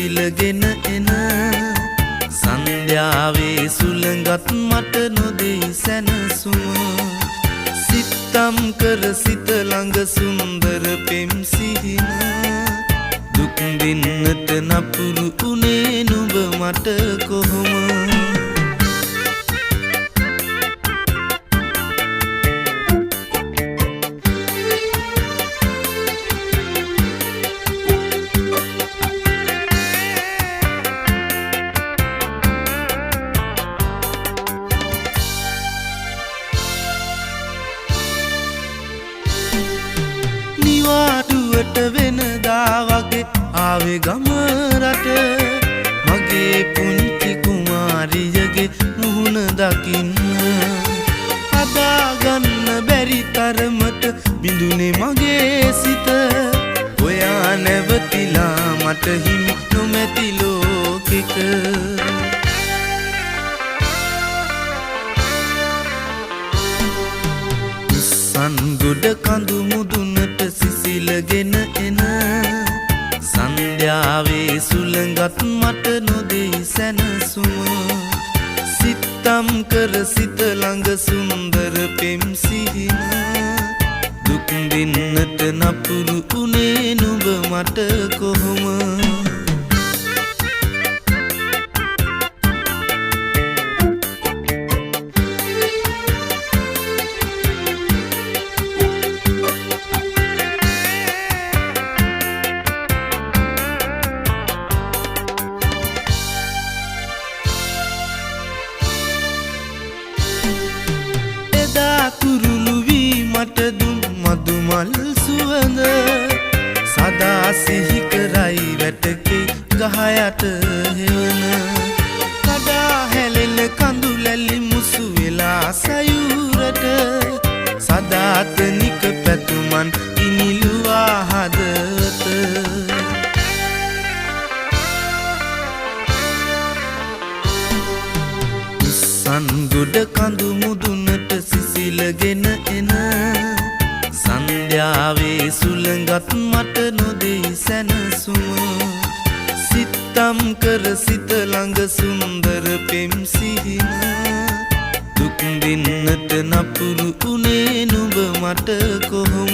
සිසිලගෙන එන සන්ධ්‍යාවේ සුළඟත් මට නොදෙයි සැනසුම සිතම් කර සිත ළඟ සුන්දර පෙම් සිහින දුක් දෙන්නට නපුරු උනේ නුඹ මට කොහොම නිවාඩුවට වෙනදා වගේ ආවේ ගම රට මගේ පුංචි කුමාරියගේ මුහුණ දකින්න හදාගන්න බැරි තරමට බිඳුනේ මගේ සිත ඔයා නැවතිලා මට හිමි නොමැති ලෝකෙක සංගොඩ කඳු මුදුනට සිසිලගෙන එන සන්ධ්‍යාවේ සුළඟත් මට නොදෙයි සැනසුම සිතම් කර සිත ළඟ සුන්දර පෙම් සිහින දුක් දෙන්නට නපුරු උනේ නුඹ මට කොහොම කුරුළු වී මට දුම් මදුමල් සුවඳ සදා සිහි කරයි වැටකේ ගහ යට හෙවන කඩා හැලෙන කඳු ලැලි මුසු වෙලා සයුරට සදාතනික පැතුමන් ඉනිලුවා හදවත සංගොඩ කඳු මුදුනට සිසිලගෙන එන සන්ධ්‍යාවේ සුළඟත් මට නොදෙයි සැනසුම සිතම් කර සිත ළඟ සුන්දර පෙම් සිහින දුක් දෙන්නට නපුරු උනේ නුඹ මට කොහොම